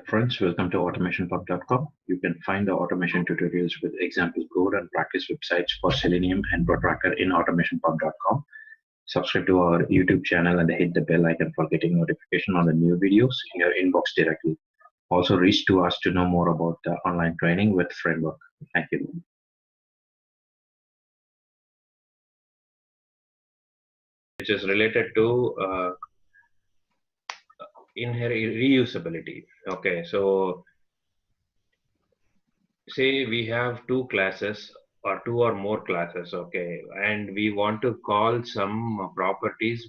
Friends, welcome to automationpub.com. You can find the automation tutorials with example code and practice websites for Selenium and Protractor in automationpub.com. Subscribe to our YouTube channel and hit the bell icon for getting notification on the new videos in your inbox directly. Also, reach to us to know more about the online training with framework. Thank you. Which is related to inherent reusability. Okay, so say we have two classes or two or more classes, okay, and we want to call some properties,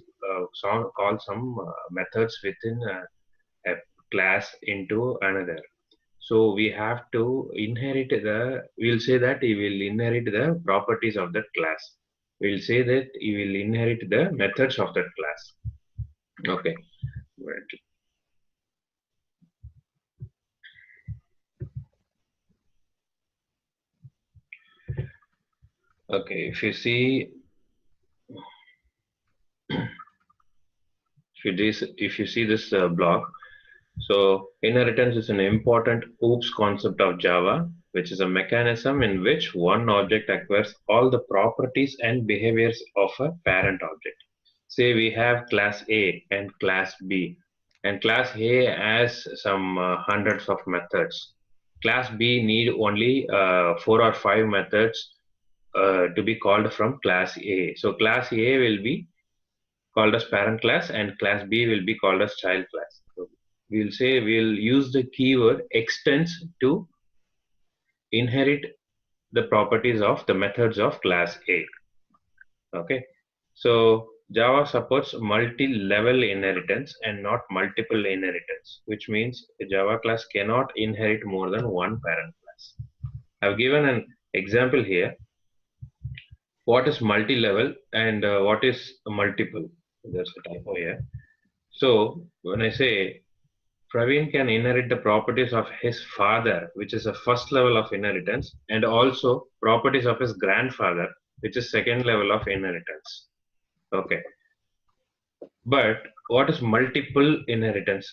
call some methods within a class into another. So we have to inherit we'll say that he will inherit the properties of that class. We'll say that he will inherit the methods of that class. Okay. Right. Okay, if you see this block, so inheritance is an important OOPS concept of Java, which is a mechanism in which one object acquires all the properties and behaviors of a parent object. Say we have class A and class B, and class A has some hundreds of methods. Class B need only 4 or 5 methods to be called from class A. So class A will be called as parent class and class B will be called as child class. So we'll say we'll use the keyword extends to inherit the properties of the methods of class A. Okay. So Java supports multi-level inheritance and not multiple inheritance, which means a Java class cannot inherit more than one parent class. I've given an example here. What is multi-level and what is multiple? There's a typo here. So when I say Praveen can inherit the properties of his father, which is a first level of inheritance, and also properties of his grandfather, which is second level of inheritance. Okay. But what is multiple inheritance?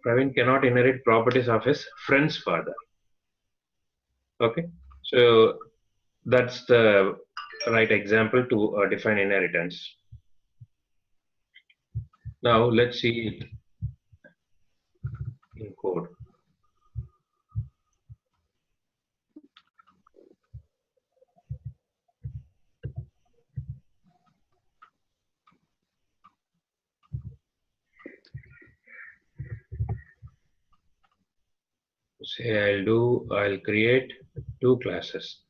Praveen cannot inherit properties of his friend's father. Okay. So that's the right example to define inheritance. Now let's see it in code. Say I'll create two classes.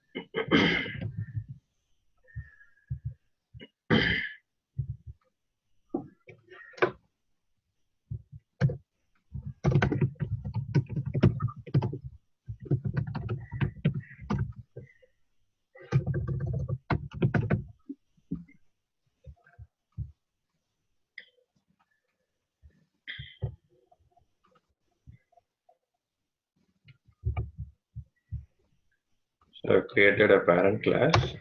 So I've created a parent class.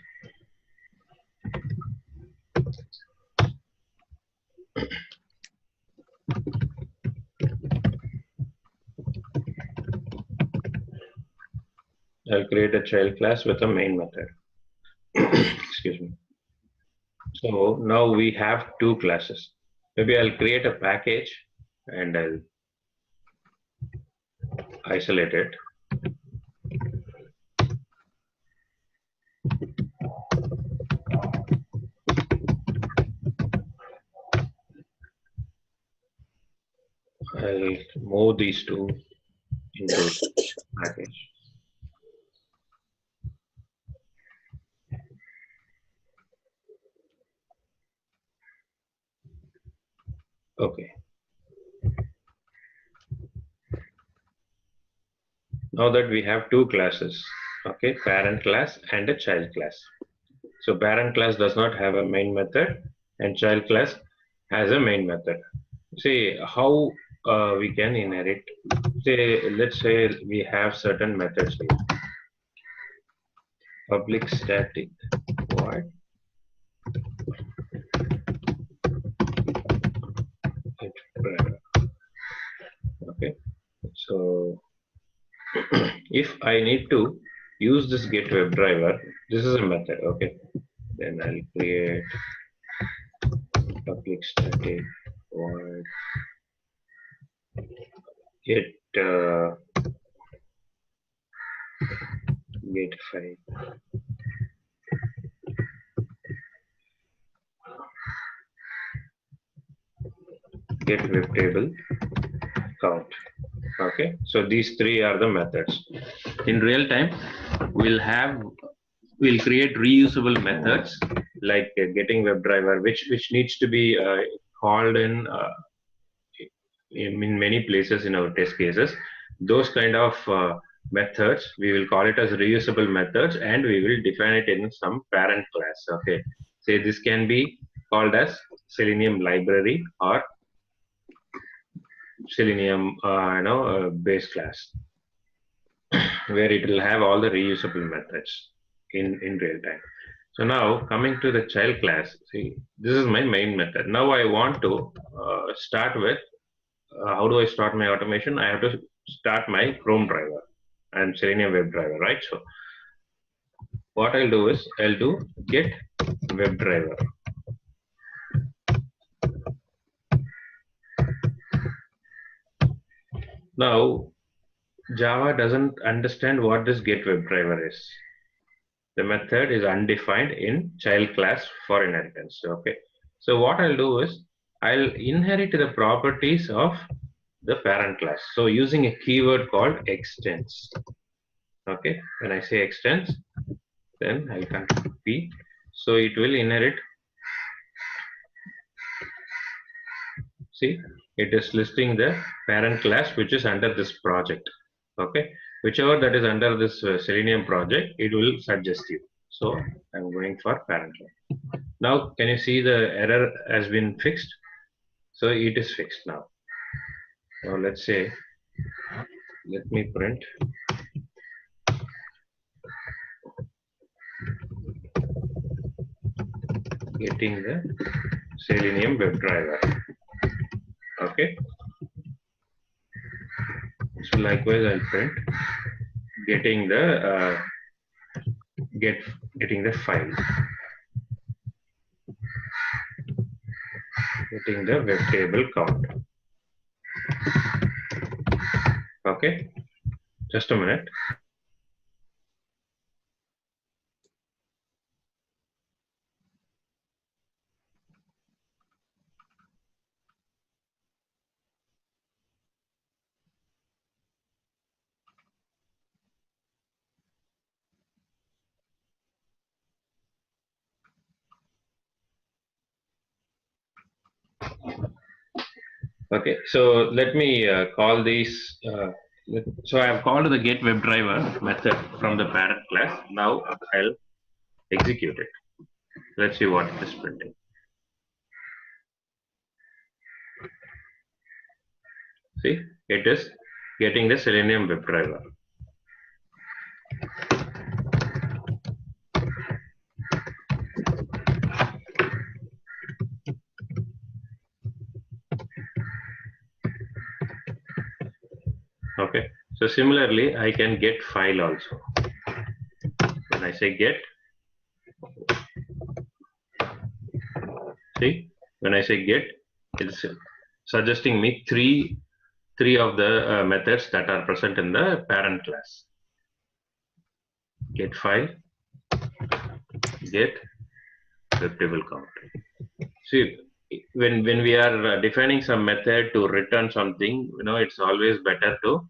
I'll create a child class with a main method. Excuse me. So now we have two classes. Maybe I'll create a package and I'll isolate it. I'll move these two into package. Okay. Now that we have two classes, okay, parent class and a child class. So parent class does not have a main method and child class has a main method. See how we can inherit. Say, let's say we have certain methods here. Public static void okay, so So if I need to use this get web driver, this is a method. Okay, then I'll create public static void get get file get web table count. Okay, so these three are the methods. In real time, we'll have we'll create reusable methods like getting web driver, which needs to be called in many places in our test cases. Those kind of methods, we will call it as reusable methods, and we will define it in some parent class. Okay, say this can be called as Selenium library or Selenium, base class, where it will have all the reusable methods in real time. So now coming to the child class, see, this is my main method. Now I want to start with how do I start my automation? I have to start my Chrome driver and Selenium web driver, right? So what I'll do is I'll do get web driver. Now Java doesn't understand what this get web driver is. The method is undefined in child class for inheritance. Okay. So what I'll do is I'll inherit the properties of the parent class. So using a keyword called extends. Okay. When I say extends, then I'll control P. So it will inherit. See, it is listing the parent class which is under this project. Okay. Whichever that is under this Selenium project, it will suggest you. So I'm going for parent class. Now, can you see the error has been fixed? So it is fixed now. Now let's say, let me print getting the Selenium web driver. Okay. So likewise, I'll print getting the getting the file, getting the web table count. Okay. Just a minute. Okay, so let me call these. So I have called the get web driver method from the parent class. Now I'll execute it. Let's see what it is printing. See, it is getting the Selenium web driver. Okay, so similarly, I can get file also. When I say get, see, when I say get, it's suggesting me three of the methods that are present in the parent class. Get file, get web table count. See, when we are defining some method to return something, it's always better to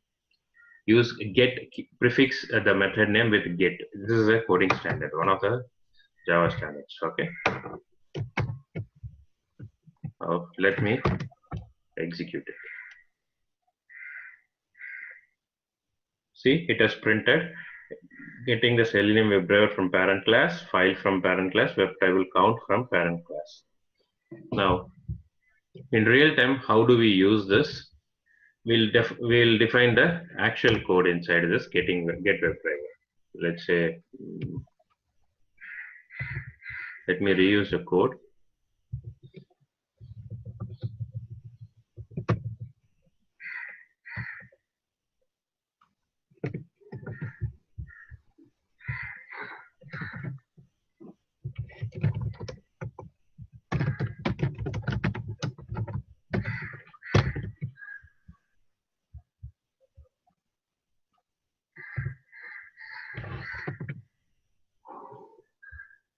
use get prefix the method name with get. This is a coding standard, one of the Java standards. Okay. Let me execute it. See, it has printed getting the Selenium web driver from parent class, file from parent class, web table count from parent class. Now, in real time, how do we use this? We'll define the actual code inside this get web driver. Let's say, let me reuse the code.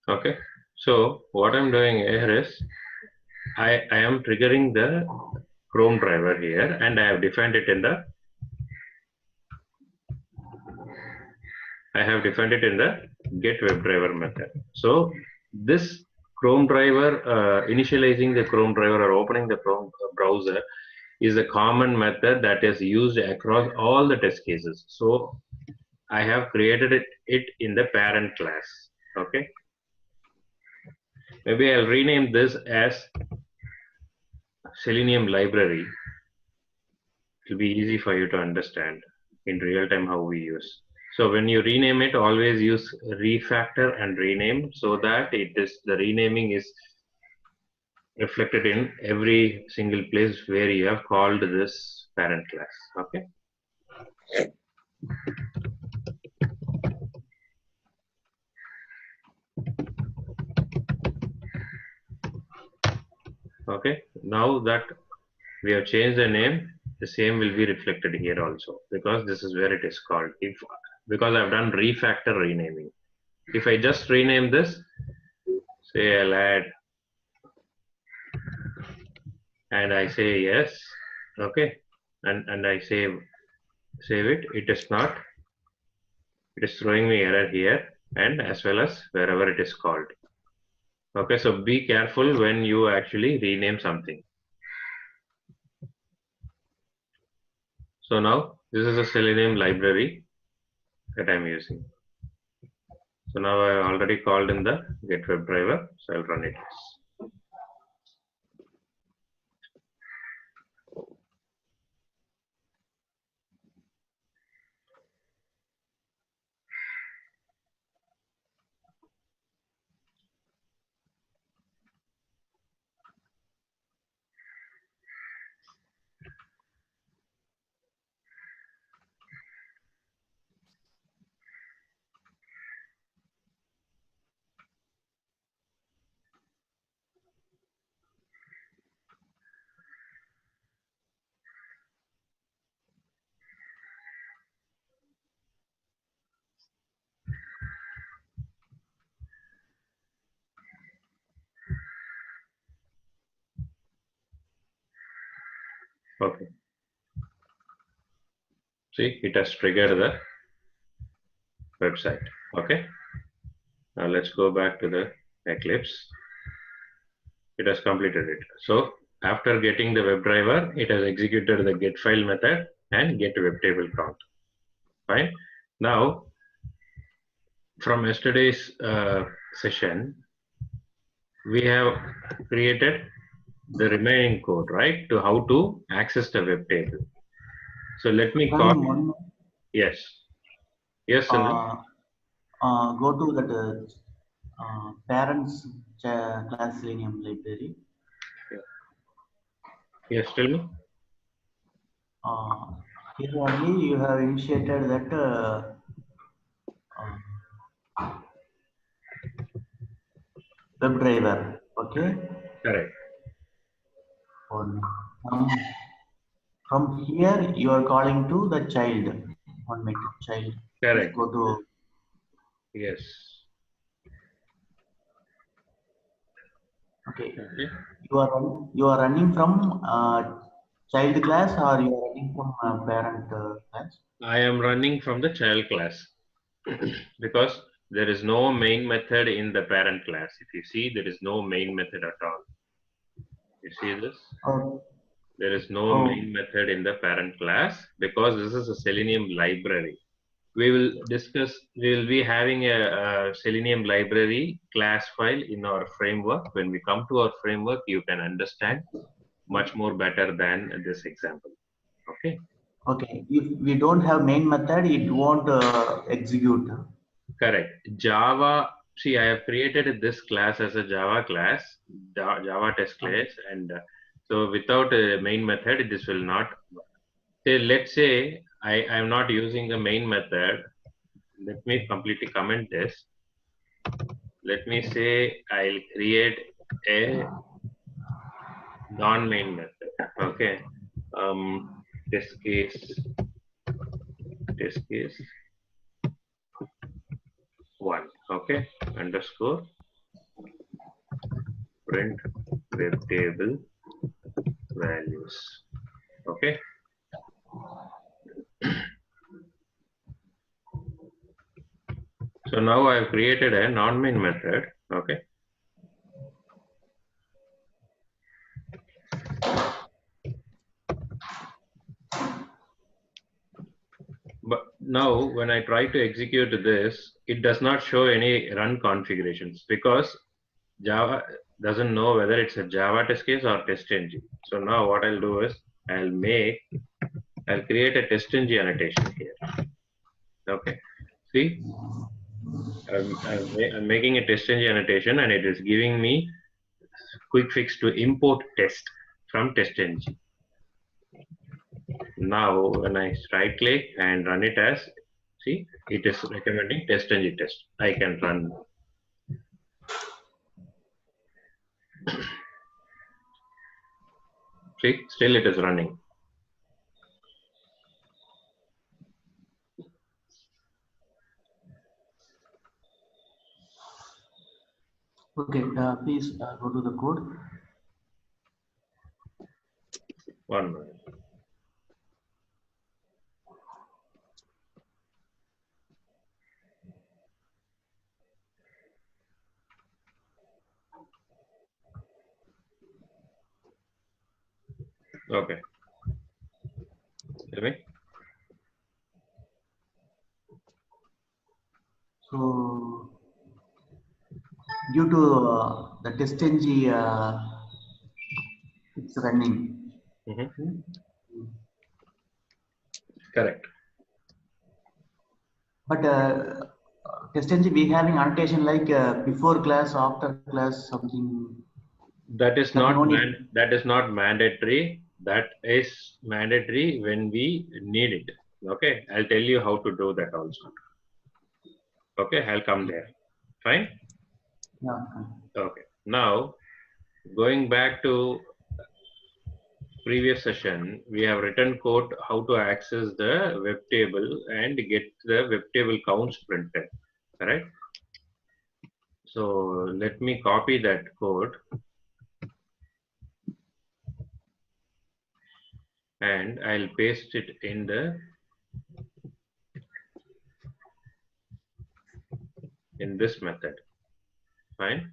Okay, so what I'm doing here is I am triggering the Chrome driver here, and I have defined it in the get web driver method. So this Chrome driver, initializing the Chrome driver or opening the Chrome browser is a common method that is used across all the test cases. So I have created it in the parent class. Okay, maybe I'll rename this as Selenium library. It will be easy for you to understand in real time how we use. So when you rename it, always use refactor and rename so that the renaming is reflected in every single place where you have called this parent class. Okay. Okay. Now that we have changed the name, the same will be reflected here also because this is where it is called. Because I've done refactor renaming. If I just rename this, say I'll add and I say yes, okay, and I save it. It is not. It is throwing me error here and as well as wherever it is called. Okay, so be careful when you actually rename something. So now this is a Selenium library that I'm using. So now I already called in the get web driver, so I'll run it. Okay. See, it has triggered the website. Okay. Now let's go back to the Eclipse. It has completed it. So after getting the WebDriver, it has executed the get file method and get web table count. Fine. Now from yesterday's session, we have created the remaining code, right, to how to access the web table. So let me call. Yes. Yes, Sundar. Go to that parents class Selenium library. Yes, tell me. Here only you have initiated that web driver. Okay. Correct. From here you are calling to the child. 1 minute, child. Correct. Go to. Yes. Okay. You are running from child class or you are running from parent class? I am running from the child class because there is no main method in the parent class. If you see, there is no main method at all. You see this? Oh. There is no main method in the parent class because this is a Selenium library. We will be having a Selenium library class file in our framework. When we come to our framework, you can understand much more better than this example. Okay. Okay. If we don't have main method, it won't execute. Correct. Java. See, I have created this class as a Java class, Java test class, and so without a main method, this will not. Say, let's say I am not using the main method. Let me completely comment this. Let me say I'll create a non-main method. Okay. Um, this case, this case one. Okay. Underscore print web table values. Okay. So now I've created a non-main method. Okay. But now when I try to execute this, it does not show any run configurations because Java doesn't know whether it's a Java test case or testng. So now what I'll do is I'll create a testng annotation here. Okay. See, I'm making a testng annotation and it is giving me quick fix to import test from testng. Now when I right click and run it as, see, it is recommending testng test. I can run. See, still it is running. Okay, please go to the code. One minute. Okay. Tell me. So due to the testng, it's running. Mhm. Correct. But testng we having annotation like before class, after class, something that no need. That is not mandatory. That is mandatory when we need it. Okay. I'll tell you how to do that also. Okay. I'll come there. Fine. Yeah. Okay. Now going back to previous session, we have written code how to access the web table and get the web table counts printed. Correct. So let me copy that code and I'll paste it in this method. Fine.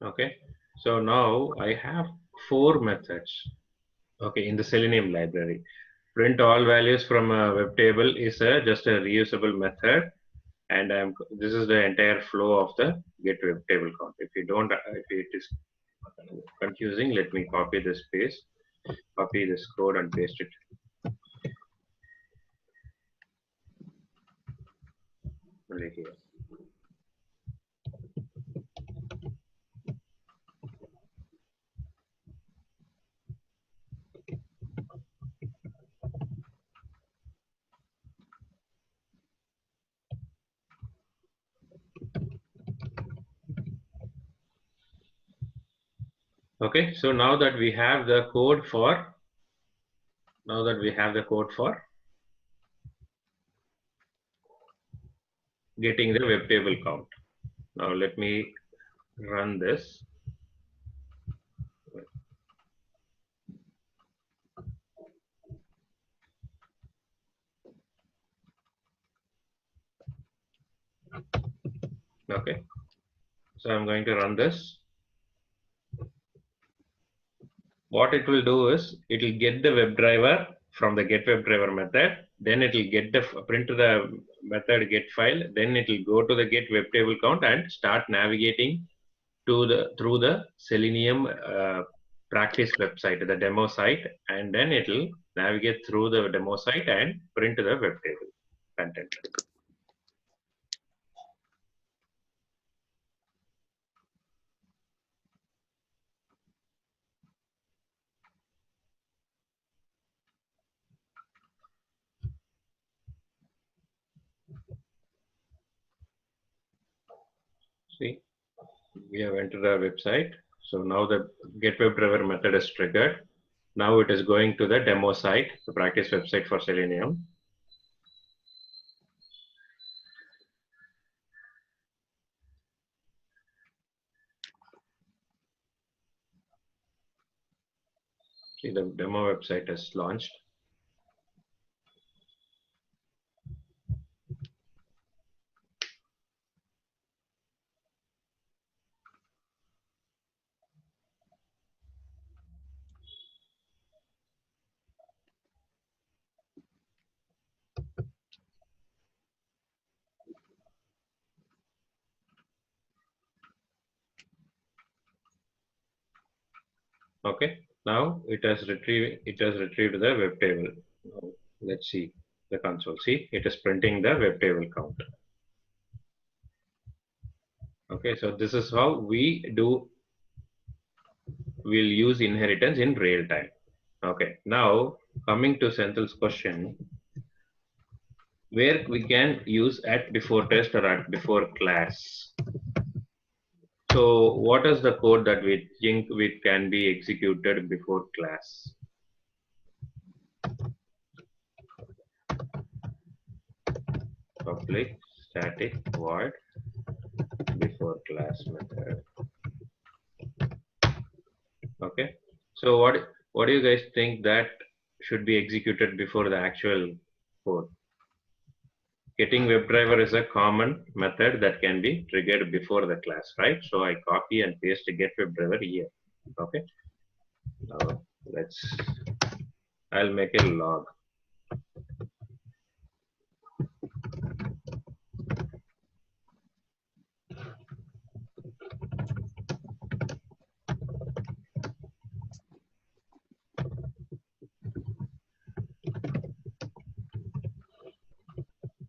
Okay. So now I have four methods. Okay, in the Selenium library. Print all values from a web table is just a reusable method, and this is the entire flow of the get web table count. If you don't, if it is confusing, let me copy this code and paste it only here. Okay, so now that we have the code for getting the web table count. Now let me run this. Okay, so I'm going to run this. What it will do is it will get the WebDriver from the get WebDriver method, then it will get the print to the method get file, then it will go to the get web table count and start navigating through the Selenium practice website, the demo site, and then it will navigate through the demo site and print the web table content. See, we have entered our website. So now the get WebDriver method is triggered. Now it is going to the demo site, the practice website for Selenium. See, the demo website is launched. Okay, now it has retrieved the web table. Now, let's see the console. See, it is printing the web table count. Okay, so this is how we'll use inheritance in real time. Okay, now coming to Senthil's question, where we can use at before test or at before class. So what is the code that we think we can be executed before class? Public static void before class method. Okay. So what do you guys think that should be executed before the actual code? Getting WebDriver is a common method that can be triggered before the class, right? So I copy and paste the get WebDriver here. Okay. Now I'll make a log.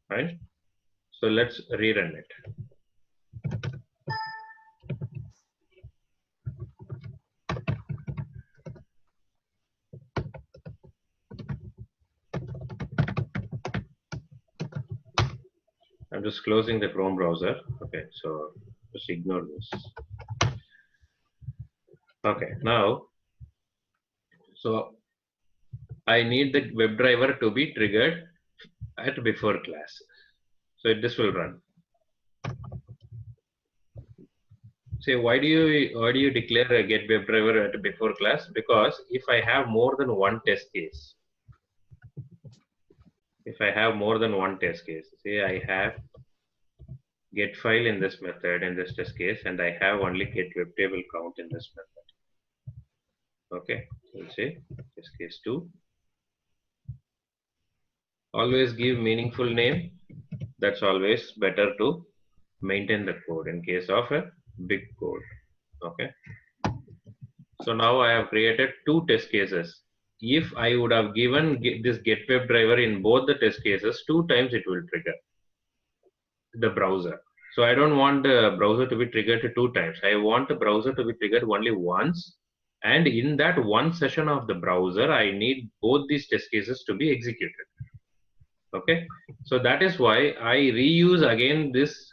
Right? So let's rerun it. I'm just closing the Chrome browser. Okay, so just ignore this. Okay, now, so I need the WebDriver to be triggered at before class. So this will run. Say, why do you declare a get WebDriver at before class? Because if I have more than one test case, say I have get file in this method in this test case, and I have only get web table count in this method. Okay, we'll say test case 2. Always give meaningful name. That's always better to maintain the code in case of a big code. Okay. So now I have created 2 test cases. If I would have given this get web driver in both the test cases, 2 times it will trigger the browser. So I don't want the browser to be triggered 2 times. I want the browser to be triggered only once. And in that one session of the browser, I need both these test cases to be executed. Okay. So that is why I reuse again this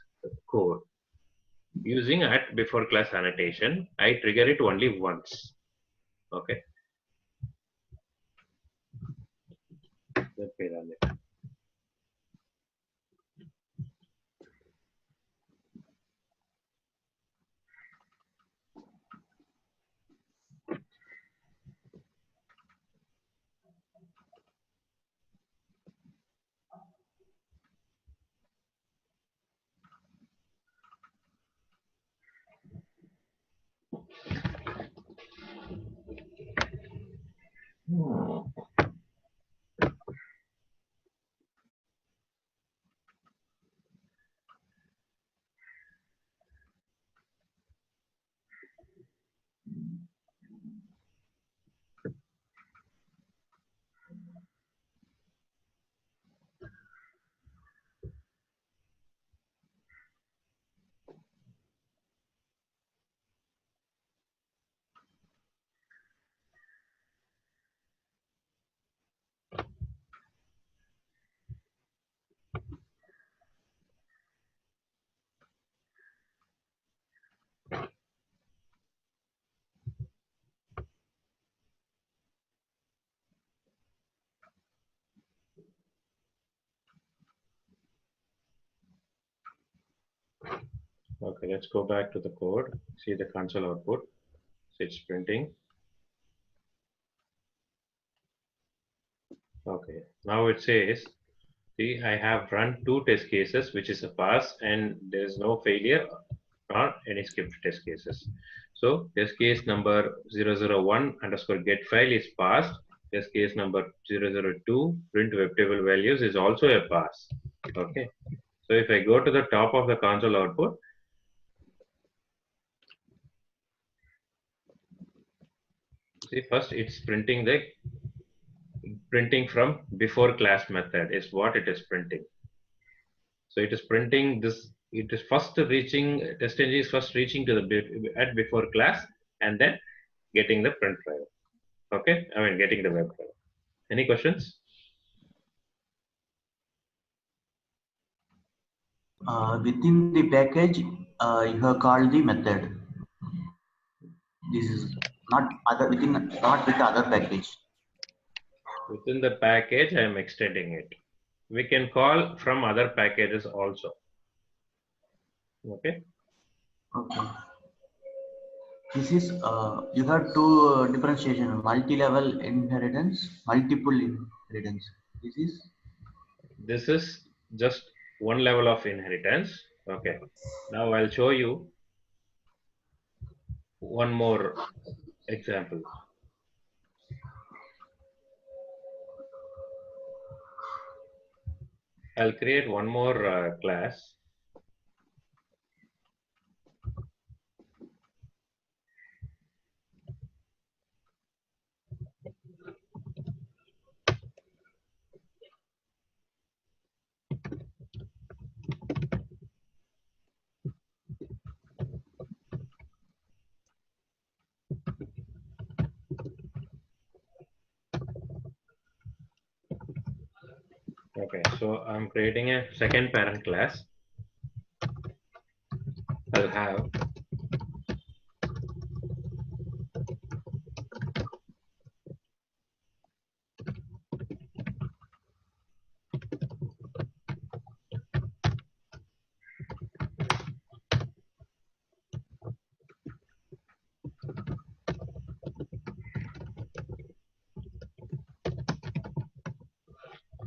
code. Using at before class annotation, I trigger it only once. Okay. Let me run it. Okay, let's go back to the code. See the console output. So it's printing. Okay, now it says, see, I have run two test cases, which is a pass, and there is no failure or any skipped test cases. So test case number 001 underscore get file is passed. Test case number 002 print web table values is also a pass. Okay. So if I go to the top of the console output, see first it's printing from before class method is what it is printing. So it is printing this. It is first reaching test engine is first reaching to the at before class and then getting the print driver. Okay, I mean getting the web driver. Any questions? Within the package, you have called the method. This is not other within not with the other package. Within the package, I am extending it. We can call from other packages also. Okay. Okay. This is you have two differentiation: multi-level inheritance, multiple inheritance. This is just one level of inheritance. Okay. Now I'll show you one more example. I'll create one more class. Okay, so I'm creating a second parent class. I'll have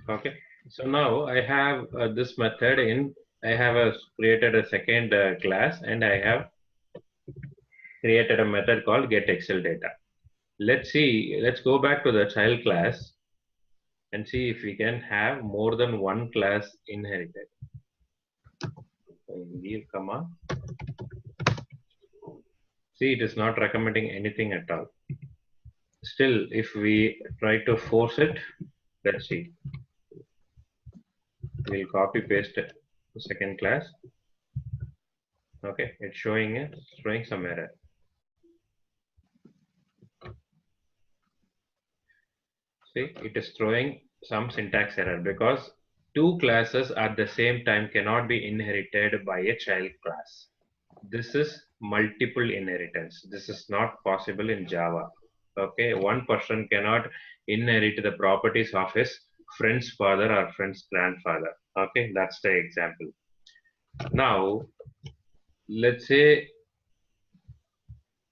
okay. So now I have this method in. I have created a second class and I have created a method called get Excel data. Let's see. Let's go back to the child class and see if we can have more than one class inherited. Leave comma. See, it is not recommending anything at all. Still, if we try to force it, let's see. We'll copy paste it to second class. Okay, it's showing some error. See, it is throwing some syntax error because two classes at the same time cannot be inherited by a child class. This is multiple inheritance. This is not possible in Java. Okay, one person cannot inherit the properties of his friend's father or friend's grandfather. Okay, that's the example. Now, let's say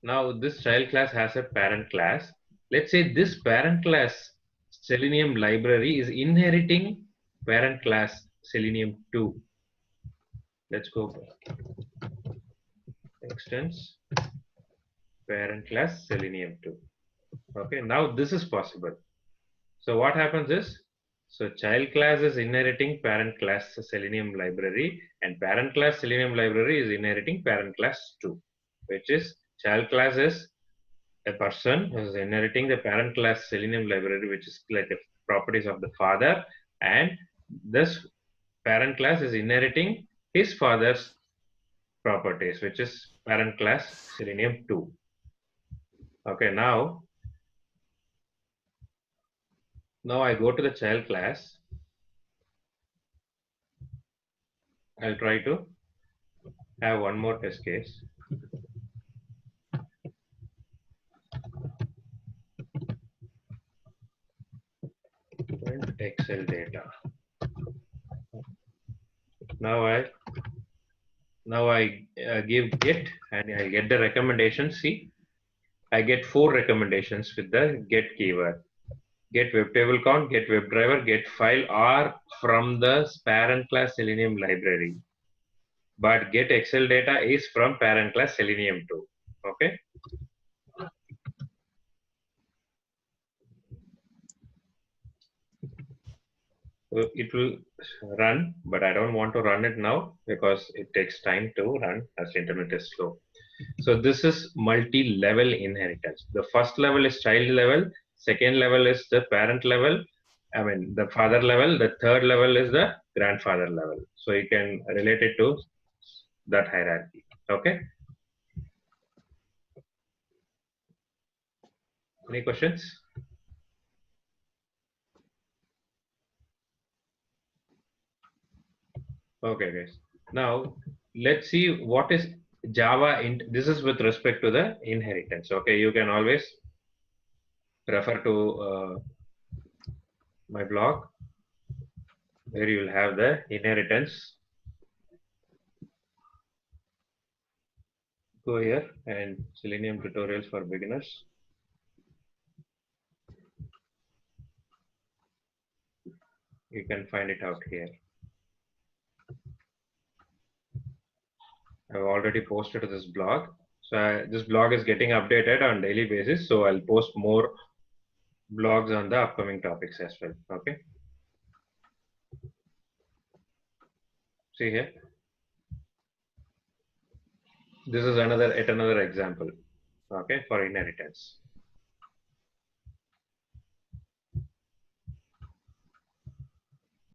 now this child class has a parent class. Let's say this parent class Selenium library is inheriting parent class Selenium 2. Let's go back. Extends parent class Selenium 2. Okay, now this is possible. So what happens is, so child class is inheriting parent class Selenium library and parent class Selenium library is inheriting parent class 2, which is child class is a person who is inheriting the parent class Selenium library, which is like the properties of the father, and this parent class is inheriting his father's properties, which is parent class Selenium 2. Okay, now I go to the child class. I'll try to have one more test case. Print Excel data. Now I Now I give get and I get the recommendation. See, I get 4 recommendations with the get keyword. Get web table count, get WebDriver, get file are from the parent class Selenium library. But get Excel data is from parent class Selenium 2. Okay. So it will run, but I don't want to run it now because it takes time to run as the internet is slow. So this is multi-level inheritance. The first level is child level, second level is the parent level, I mean the father level, the third level is the grandfather level. So you can relate it to that hierarchy. Okay. Any questions? Okay, guys. Now let's see what is Java. This is with respect to the inheritance. Okay, you can always refer to my blog where you will have the inheritance. Go here and Selenium tutorials for beginners. You can find it out here. I've already posted to this blog. So this blog is getting updated on daily basis. So I'll post more blogs on the upcoming topics as well. Okay. See here. This is another example. Okay, for inheritance.